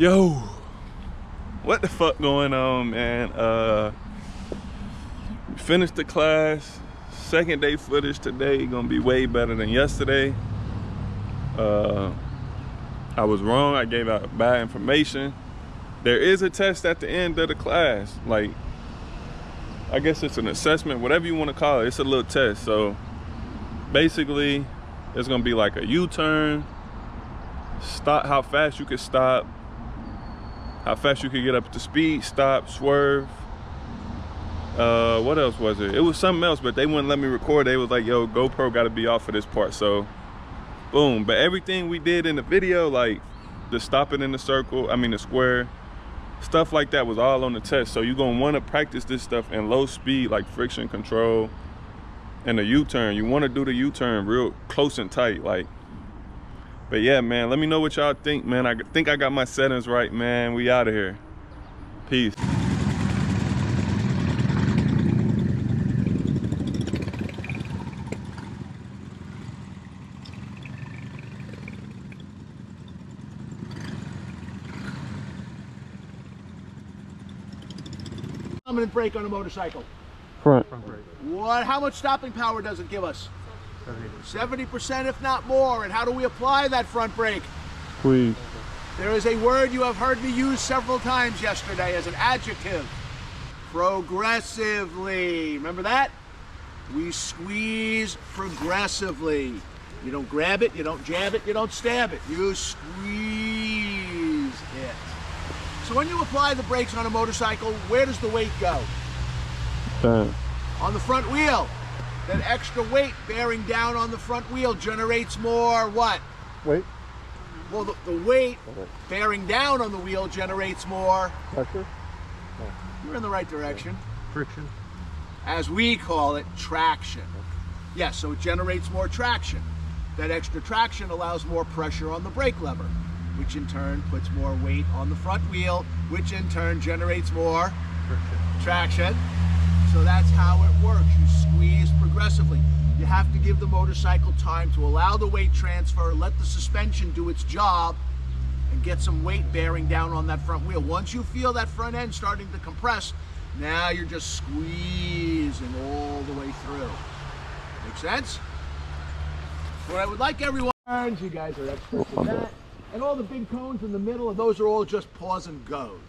Yo, what the fuck going on, man? Finished the class. Second day footage today gonna be way better than yesterday. I was wrong. I gave out bad information. There is a test at the end of the class. Like, I guess it's an assessment, whatever you want to call it. It's a little test. So basically, it's gonna be like a U-turn. Stop, how fast you could stop, how fast you could get up to speed, stop, swerve. What else was it? It was something else, but they wouldn't let me record. They was like, yo, GoPro gotta be off for this part. So boom. But everything we did in the video, like the stopping in the circle, the square, stuff like that was all on the test. So you're gonna wanna practice this stuff in low speed, like friction control, and the U-turn. You wanna do the U-turn real close and tight, like. But yeah, man, let me know what y'all think, man. I think I got my settings right, man. We out of here. Peace. Dominant brake on a motorcycle. Front. Brake. What? How much stopping power does it give us? 70%, if not more. And how do we apply that front brake? Squeeze. There is a word you have heard me use several times yesterday as an adjective. Progressively. Remember that? We squeeze progressively. You don't grab it, you don't jab it, you don't stab it. You squeeze it. So when you apply the brakes on a motorcycle, where does the weight go? Down. On the front wheel. That extra weight bearing down on the front wheel generates more what? Weight. Well, the weight bearing down on the wheel generates more Pressure. You're in the right direction. Friction. As we call it, traction. Yes, so it generates more traction. That extra traction allows more pressure on the brake lever, which in turn puts more weight on the front wheel, which in turn generates more traction. So that's how it works. You squeeze progressively. You have to give the motorcycle time to allow the weight transfer, let the suspension do its job, and get some weight bearing down on that front wheel. Once you feel that front end starting to compress, now you're just squeezing all the way through. Make sense? What I would like everyone, you guys are experts in that, and all the big cones in the middle, those are all just pause and goes.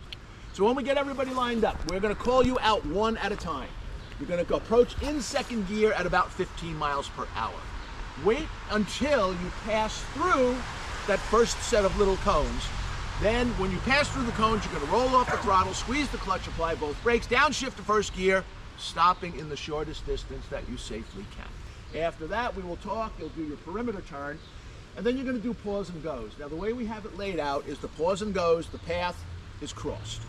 So when we get everybody lined up, we're going to call you out one at a time. You're going to approach in second gear at about 15 miles per hour. Wait until you pass through that first set of little cones. Then when you pass through the cones, you're going to roll off the throttle, squeeze the clutch, apply both brakes, downshift to first gear, stopping in the shortest distance that you safely can. After that, we will talk, you'll do your perimeter turn, and then you're going to do pause and goes. Now the way we have it laid out is the pause and goes, the path is crossed.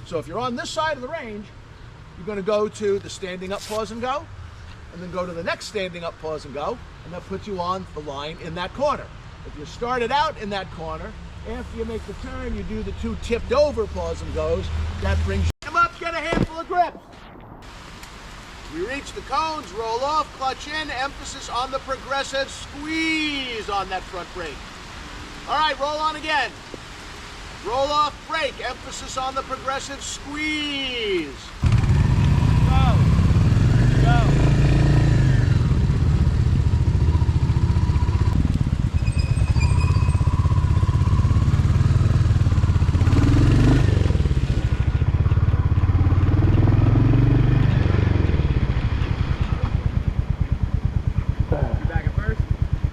So if you're on this side of the range, you're going to go to the standing up pause and go, and then go to the next standing up pause and go, and that puts you on the line in that corner. If you started out in that corner, after you make the turn, you do the two tipped over pause and goes. That brings you come up, get a handful of grip. We reach the cones, roll off, clutch in, emphasis on the progressive squeeze on that front brake. All right, roll on again. Roll off, brake, emphasis on the progressive squeeze. Go, go. You back at first?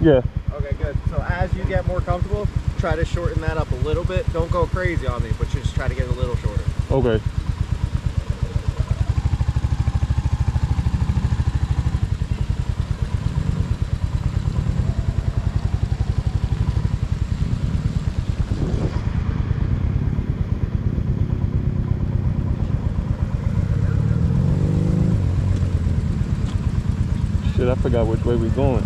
Yeah. Okay, good. So as you get more comfortable, try to shorten that up a little bit. Don't go crazy on me, but just try to get a little shorter. Okay. Shit, I forgot which way we're going.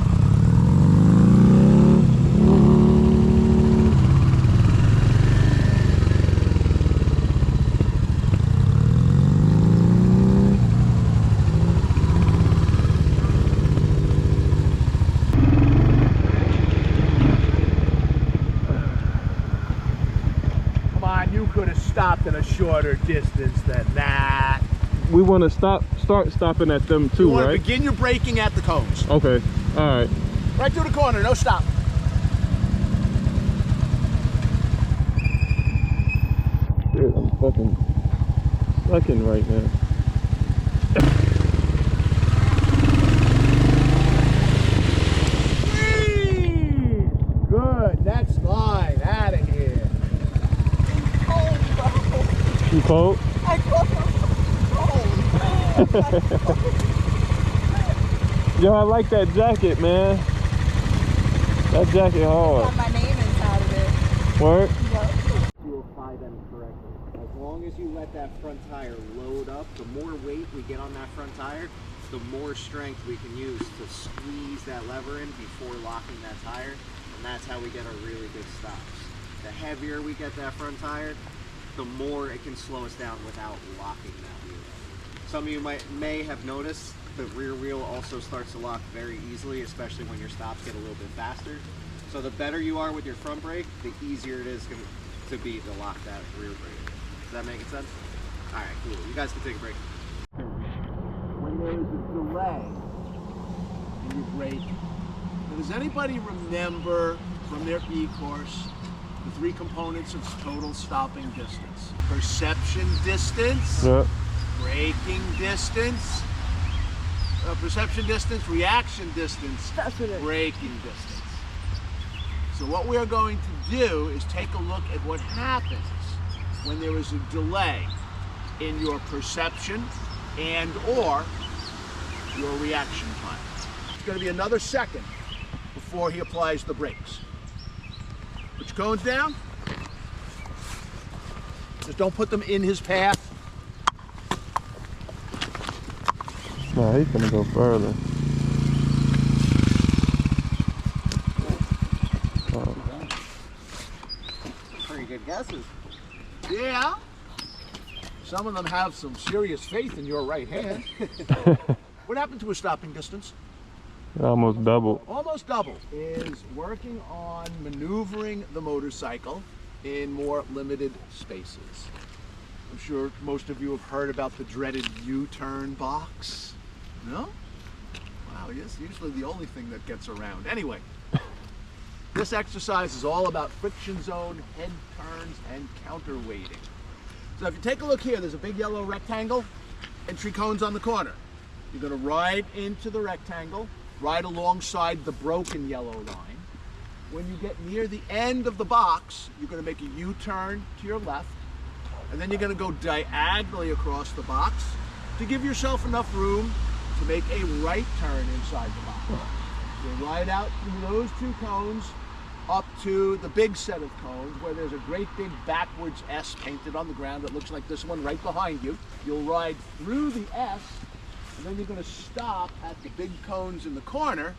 on, you could have stopped at a shorter distance than that. We want to start stopping at them too, You want right? to begin your braking at the cones. Okay. All right. Right through the corner, no stop. Dude, I'm fucking sucking right now. Good, next line, out of here. You cold? Yo, I like that jacket, man. That jacket hard. Got my name inside of it. Word? To apply them correctly. As long as you let that front tire load up, the more weight we get on that front tire, the more strength we can use to squeeze that lever in before locking that tire, and that's how we get our really good stops. The heavier we get that front tire, the more it can slow us down without locking that wheel. Some of you may have noticed the rear wheel also starts to lock very easily, especially when your stops get a little bit faster. So the better you are with your front brake, the easier it is to be to lock that rear brake. Does that make sense? All right, cool. You guys can take a break. When there is a delay in your braking, does anybody remember from their E-course the 3 components of total stopping distance? Perception distance, Yeah. braking distance, perception distance, reaction distance, braking distance. So what we are going to do is take a look at what happens when there is a delay in your perception and or your reaction time. It's going to be another second before he applies the brakes. Put your cones down. Just don't put them in his path. Nah, he's gonna go further. Pretty good guesses. Yeah. Some of them have some serious faith in your right hand. What happened to a stopping distance? Almost double. Almost double. Is working on maneuvering the motorcycle in more limited spaces. I'm sure most of you have heard about the dreaded U-turn box. No? Wow, yes, usually the only thing that gets around. Anyway, this exercise is all about friction zone, head turns, and counterweighting. So if you take a look here, there's a big yellow rectangle, entry cones on the corner. You're gonna ride into the rectangle, ride alongside the broken yellow line. When you get near the end of the box, you're gonna make a U-turn to your left, and then you're gonna go diagonally across the box to give yourself enough room to make a right turn inside the box. You ride out through those 2 cones up to the big set of cones where there's a great big backwards S painted on the ground that looks like this one right behind you. You'll ride through the S, and then you're going to stop at the big cones in the corner,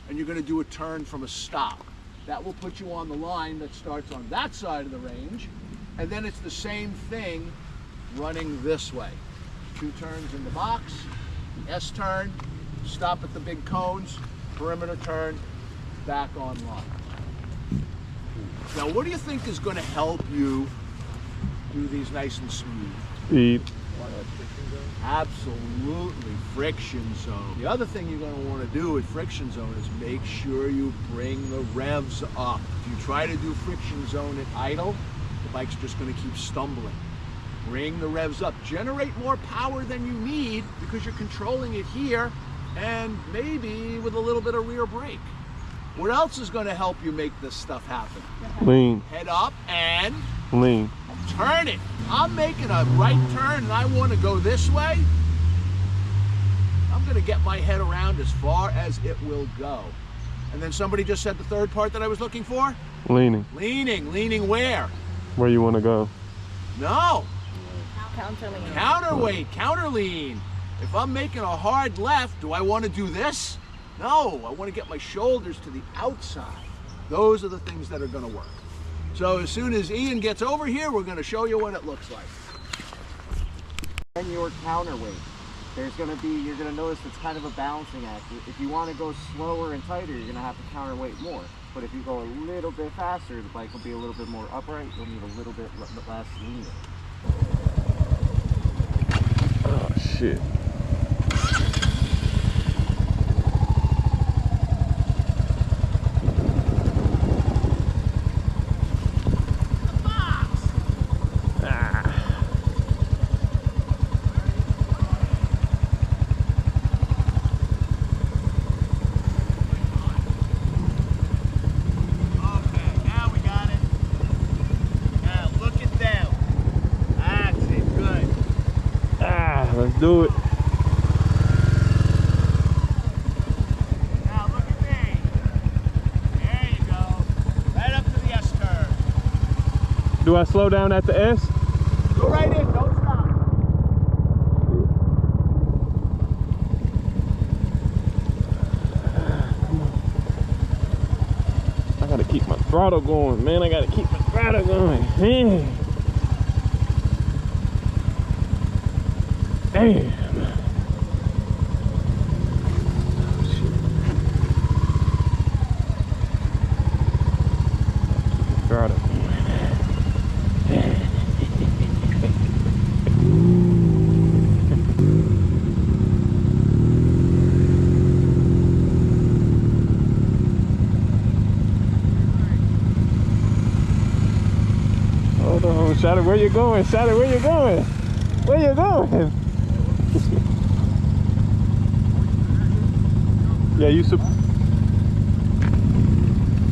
and you're going to do a turn from a stop. That will put you on the line that starts on that side of the range, and then it's the same thing running this way. 2 turns in the box, S turn, stop at the big cones, perimeter turn, back online. Now, what do you think is going to help you do these nice and smooth? Speed. Absolutely, friction zone. The other thing you're going to want to do with friction zone is make sure you bring the revs up. If you try to do friction zone at idle, the bike's just going to keep stumbling. Bring the revs up. Generate more power than you need because you're controlling it here and maybe with a little bit of rear brake. What else is going to help you make this stuff happen? Lean. Head up and Lean. turn it. I'm making a right turn and I want to go this way. I'm going to get my head around as far as it will go. And then somebody just said the third part that I was looking for? Leaning. Leaning. Leaning where? Where you want to go? No. Counterlean. Counterweight. Counter lean. If I'm making a hard left, do I want to do this? No. I want to get my shoulders to the outside. Those are the things that are going to work. So as soon as Ian gets over here, we're going to show you what it looks like. And your counterweight. You're going to notice it's kind of a balancing act. If you want to go slower and tighter, you're going to have to counterweight more. But if you go a little bit faster, the bike will be a little bit more upright. You'll need a little bit less lean. Oh shit. Let's do it. Now look at me. There you go. Right up to the S curve. Do I slow down at the S? Go right in, don't stop. I gotta keep my throttle going, man. I gotta keep my throttle going. Man. Damn. Throttle. Hold on, Shadow, where you going? Shadow, where you going? Where you going? Yeah,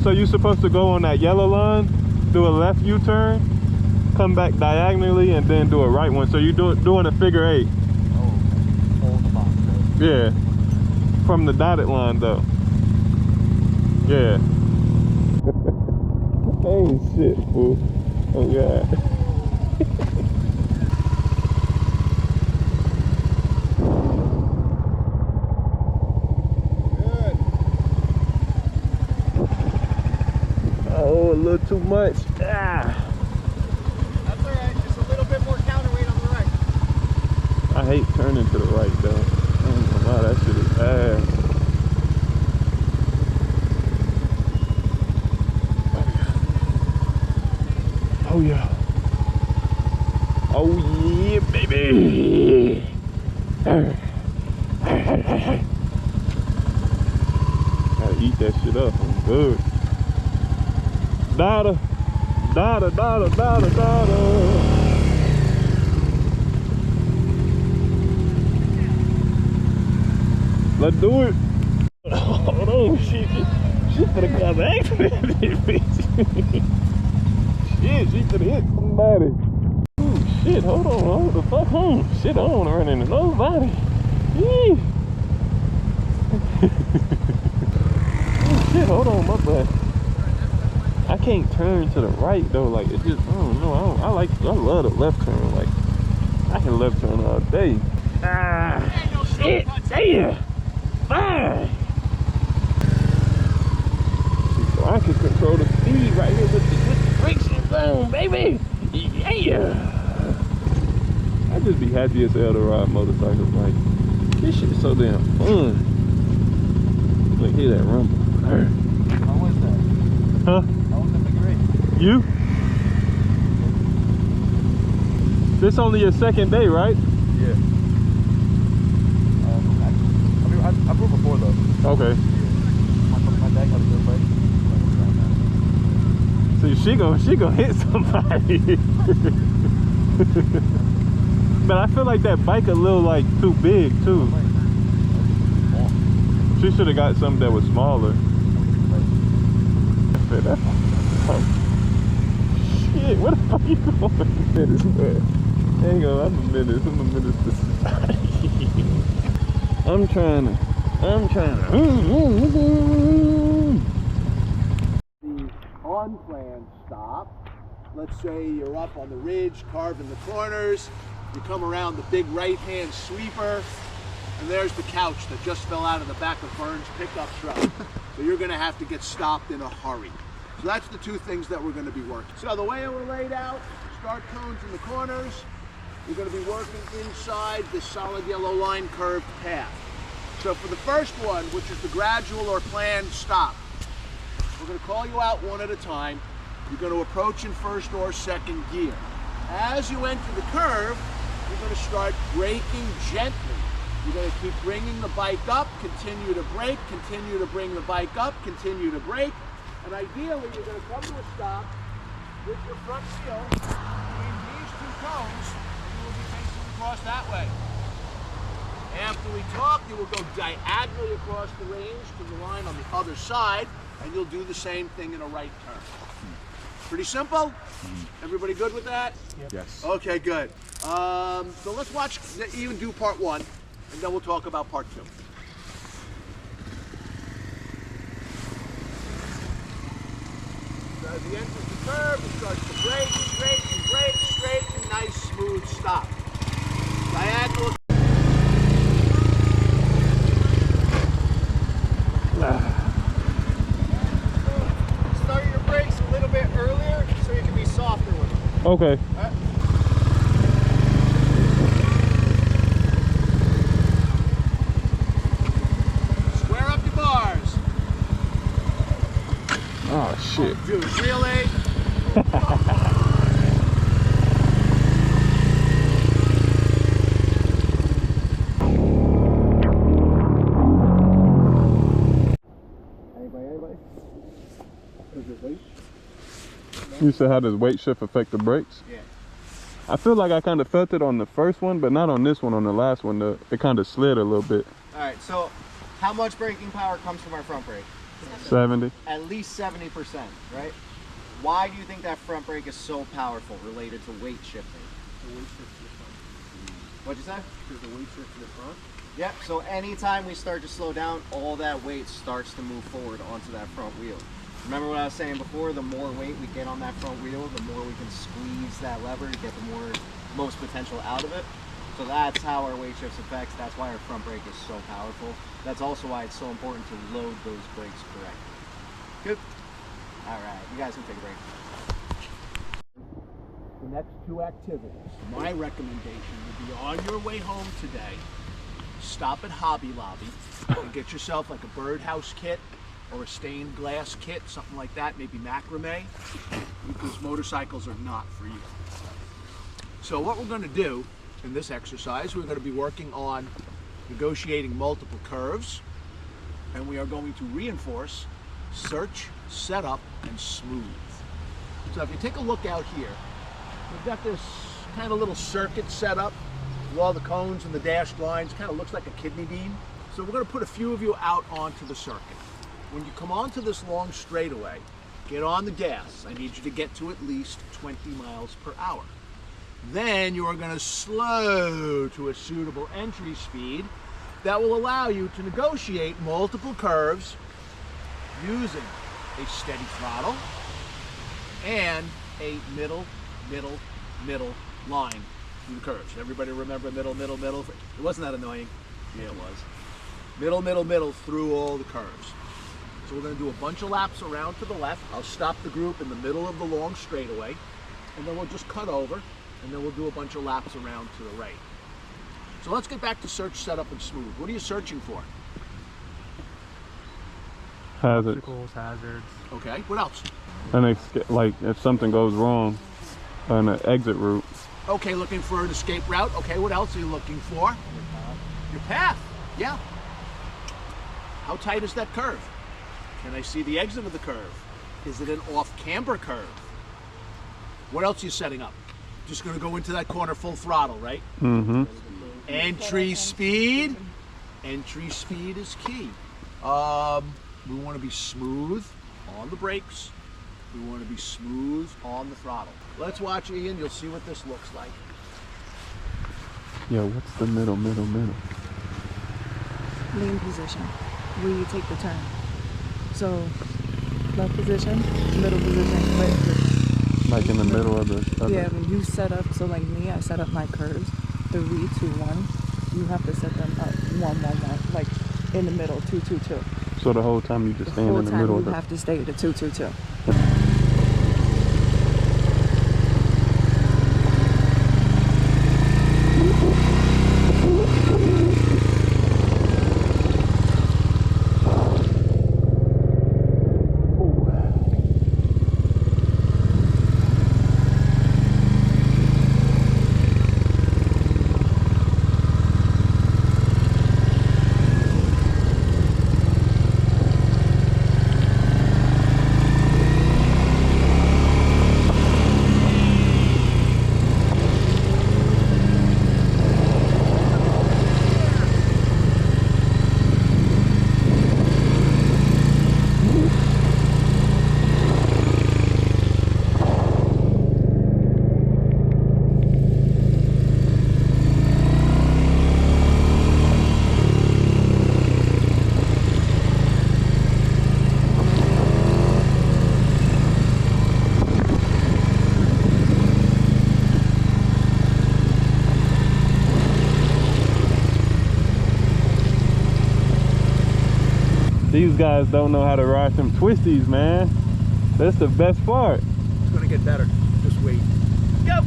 so you supposed to go on that yellow line, do a left U-turn, come back diagonally, and then do a right one. So you doing a figure 8. Oh, hold the box. Right? Yeah, from the dotted line though. Yeah. Oh shit, fool. Oh god. Oh, a little too much. Ah. That's all right. Just a little bit more counterweight on the right. I hate turning to the right though. I ain't gonna lie, that shit is ass. Oh yeah. Oh yeah, baby. Gotta eat that shit up. I'm good. Dada, dada, dada, dada, dada. Let's do it. Hold on, shit. She finna cause an accident, bitch. Shit, she could hit somebody. Oh shit, hold on, hold the fuck on. Shit, I don't wanna run into nobody. Yee. Oh shit, hold on, my bad. I can't turn to the right though, like it just, I don't know, I love the left turn, like I can left turn all day. Ah, shit, damn, fine. So I can control the speed right here with the brakes on, baby. Yeah. I just be happy as hell to ride motorcycles, like this shit is so damn fun. Like hear that rumble. How was that? Huh? How was the figure 8? You? This only your second day, right? Yeah. I flew before though. Okay. My dad got a good bike. So she gonna hit somebody. But I feel like that bike a little like too big too. She should have got something that was smaller. Shit, where the fuck you going? Hang on, I'm a menace to society. I'm trying to. The on-plan stop. Let's say you're up on the ridge, carving the corners. You come around the big right-hand sweeper, and there's the couch that just fell out of the back of Vern's pickup truck. So you're gonna have to get stopped in a hurry. So that's the two things that we're gonna be working. So the way we're laid out, start cones in the corners. You're gonna be working inside this solid yellow line curved path. So for the first one, which is the gradual or planned stop, We're going to call you out one at a time. You're going to approach in first or second gear. As you enter the curve, you're going to start braking gently. You're going to keep bringing the bike up, continue to brake, continue to bring the bike up, continue to brake, and ideally you're going to come to a stop with your front wheel between these two cones, and you will be facing across that way. After we talk, you will go diagonally across the range to the line on the other side, and you'll do the same thing in a right turn. Pretty simple? Everybody good with that? Yes. Okay, good. So let's watch Ian do part one, and then we'll talk about part two. So as he enters the curve, he starts to brake, straight, and brake, straight, and nice, smooth stop. Diagonal. Start your brakes a little bit earlier so you can be softer with them. Okay. Square up your bars. Oh shit. Dude, really? Anybody? Is it weight? You said how does weight shift affect the brakes? Yeah. I feel like I kind of felt it on the first one, but not on this one. On the last one, it kind of slid a little bit. All right, so how much braking power comes from our front brake? 70. At least 70%, right? Why do you think that front brake is so powerful related to weight shifting? The weight shift to the front. What'd you say? Because the weight shift to the front. Yep, so anytime we start to slow down, all that weight starts to move forward onto that front wheel. Remember what I was saying before, the more weight we get on that front wheel, the more we can squeeze that lever to get the most potential out of it. So that's how our weight shifts affects, that's why our front brake is so powerful. That's also why it's so important to load those brakes correctly. Good? All right, you guys can take a break. The next two activities, my recommendation would be on your way home today, stop at Hobby Lobby and get yourself like a birdhouse kit or a stained glass kit, something like that, maybe macrame, because motorcycles are not for you. So what we're going to do in this exercise, we're going to be working on negotiating multiple curves, and we are going to reinforce search, setup, and smooth. So if you take a look out here, we've got this kind of little circuit set up with all the cones and the dashed lines. Kind of looks like a kidney bean. So we're going to put a few of you out onto the circuit. When you come onto this long straightaway, get on the gas. I need you to get to at least 20 miles per hour. Then you are going to slow to a suitable entry speed that will allow you to negotiate multiple curves using a steady throttle and a middle line through the curves. Everybody remember middle? It wasn't that annoying. Yeah, it was. Middle through all the curves. So we're going to do a bunch of laps around to the left. I'll stop the group in the middle of the long straightaway, and then we'll just cut over, and then we'll do a bunch of laps around to the right. So let's get back to search, setup, and smooth. What are you searching for? Hazards. Obstacles, hazards. Okay, what else? And like if something goes wrong on an exit route. Okay, looking for an escape route. Okay, what else are you looking for? Your path. Yeah. How tight is that curve? Can I see the exit of the curve? Is it an off-camber curve? What else are you setting up? Just going to go into that corner full throttle, right? Mm-hmm. Entry speed. Entry speed is key. We want to be smooth on the brakes. We want to be smooth on the throttle. Let's watch, Ian. You'll see what this looks like. Yeah, what's the middle? Lean position, where you take the turn. So, left position, middle position, right position. Like in the middle of the... Yeah, when you set up, so like me, I set up my curves 3, 2, 1. You have to set them up 1, 1, 1, like in the middle, 2, 2, 2. So the whole time you just stand in the middle of you the... have to stay at the 2, 2, 2. these guys don't know how to ride some twisties, man. That's the best part. It's gonna get better. Just wait. Yep.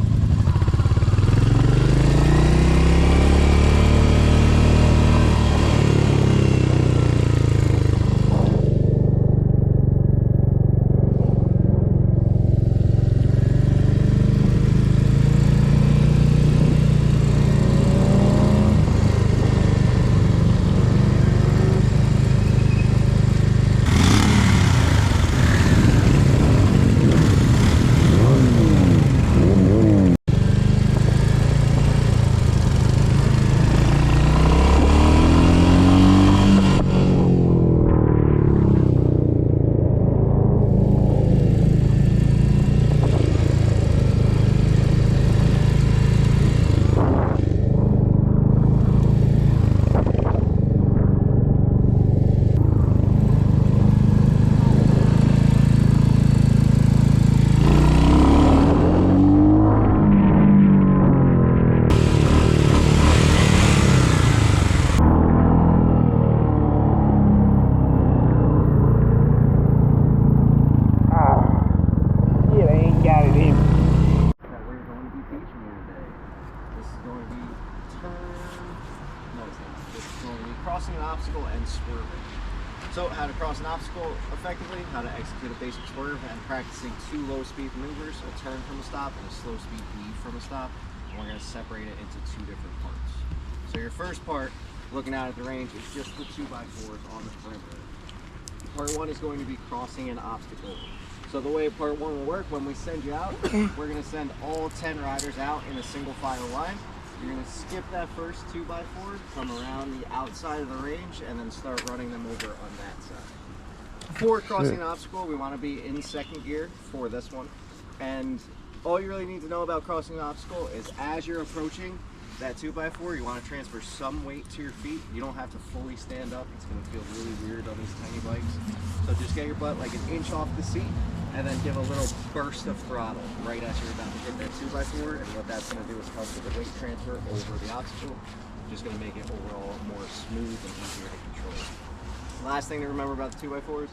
Crossing an obstacle and swerving. So how to cross an obstacle effectively, how to execute a basic swerve, and practicing 2 low speed maneuvers, a turn from a stop and a slow speed leave from a stop. And we're going to separate it into 2 different parts. So your first part, looking out at the range, is just the 2x4s on the perimeter. Part 1 is going to be crossing an obstacle. So the way part 1 will work, when we send you out, we're going to send all 10 riders out in a single file line. You're going to skip that first 2x4, come around the outside of the range, and then start running them over on that side. Before crossing an obstacle, we want to be in 2nd gear for this one. And all you really need to know about crossing an obstacle is as you're approaching that 2x4, you want to transfer some weight to your feet. You don't have to fully stand up. It's going to feel really weird on these tiny bikes. So just get your butt like an inch off the seat, and then give a little burst of throttle right as you're about to hit that 2x4. And what that's going to do is help with the weight transfer over the obstacle. Just going to make it overall more smooth and easier to control. Last thing to remember about the 2x4s,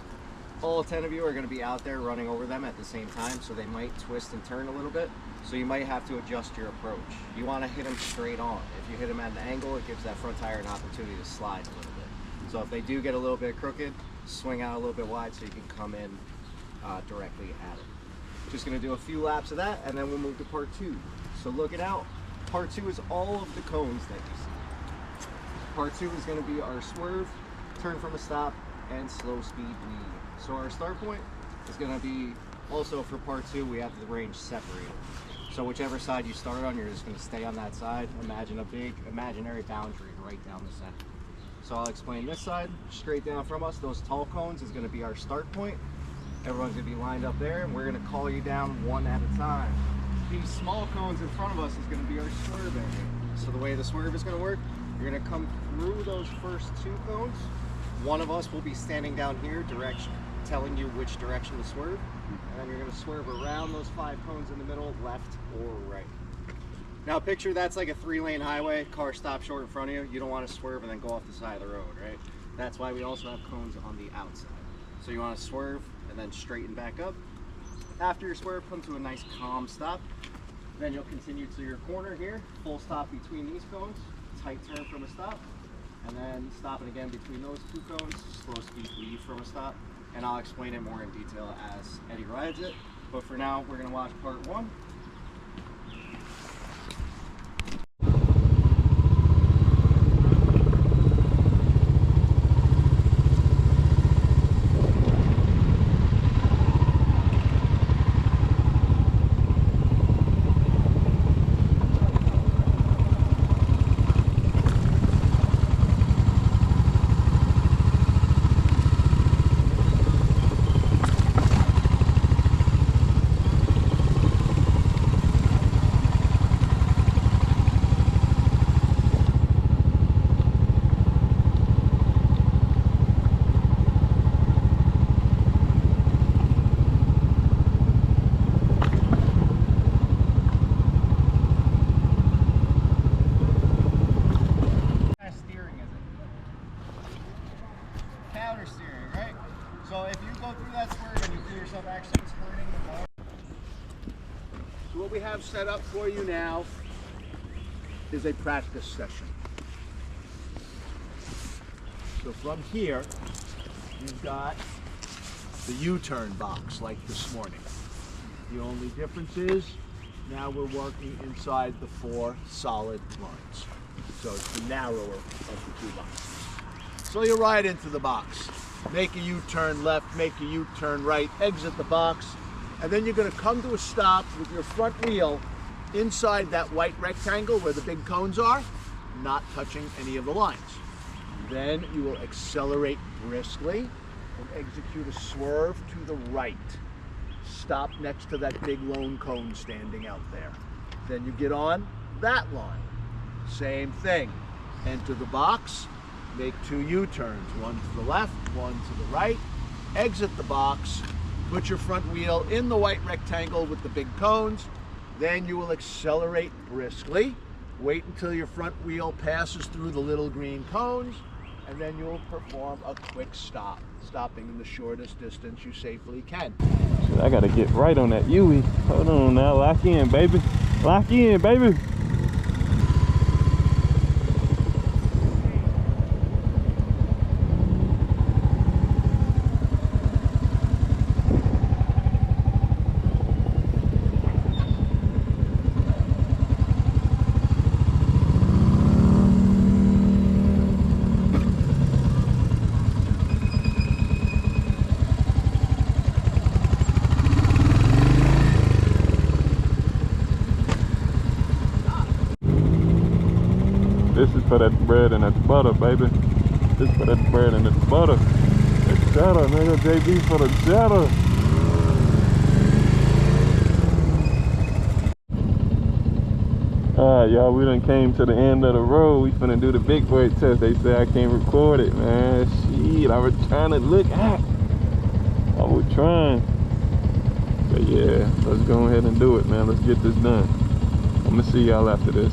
all 10 of you are going to be out there running over them at the same time, so they might twist and turn a little bit. So you might have to adjust your approach. You want to hit them straight on. If you hit them at an angle, it gives that front tire an opportunity to slide a little bit. So if they do get a little bit crooked, swing out a little bit wide so you can come in directly at it. Just going to do a few laps of that, and then we'll move to part 2. So looking out, part 2 is all of the cones that you see. Part 2 is going to be our swerve, turn from a stop, and slow speed lead. So our start point is going to be also for part 2, we have the range separated. So whichever side you start on, you're just going to stay on that side. Imagine a big imaginary boundary right down the center. So I'll explain this side. Straight down from us, those tall cones is going to be our start point. Everyone's going to be lined up there, and we're going to call you down one at a time. These small cones in front of us is going to be our swerve area. So the way the swerve is going to work, you're going to come through those first 2 cones. One of us will be standing down here, telling you which direction to swerve. And then you're going to swerve around those 5 cones in the middle, left or right. Now picture that's like a 3-lane highway, car stops short in front of you. You don't want to swerve and then go off the side of the road, right? That's why we also have cones on the outside. So you want to swerve and then straighten back up. After your swerve, come to a nice calm stop. Then you'll continue to your corner here, full stop between these cones, tight turn from a stop, and then stopping again between those 2 cones, slow speed leave from a stop. And I'll explain it more in detail as Eddie rides it. But for now, we're going to watch part 1. set up for you now is a practice session. So from here, you've got the U-turn box like this morning. The only difference is now we're working inside the 4 solid lines. So it's the narrower of the 2 boxes. So you ride into the box, make a U-turn left, make a U-turn right, exit the box, and then you're going to come to a stop with your front wheel inside that white rectangle where the big cones are, not touching any of the lines. Then you will accelerate briskly and execute a swerve to the right. Stop next to that big lone cone standing out there. Then you get on that line. Same thing. Enter the box, make 2 U-turns, one to the left, one to the right. Exit the box, put your front wheel in the white rectangle with the big cones. Then you will accelerate briskly. Wait until your front wheel passes through the little green cones, and then you'll perform a quick stop, stopping in the shortest distance you safely can. Shit, I gotta get right on that Yui. Hold on now, lock in, baby. Lock in, baby. This is for that bread and that butter, baby. This is for that bread and that butter. That cheddar, nigga. JB for the cheddar. Alright, y'all, we done came to the end of the road. We finna do the big boy test. They say I can't record it, man. Shit, I was trying to look at. I was trying. But yeah, let's go ahead and do it, man. Let's get this done. I'm gonna see y'all after this.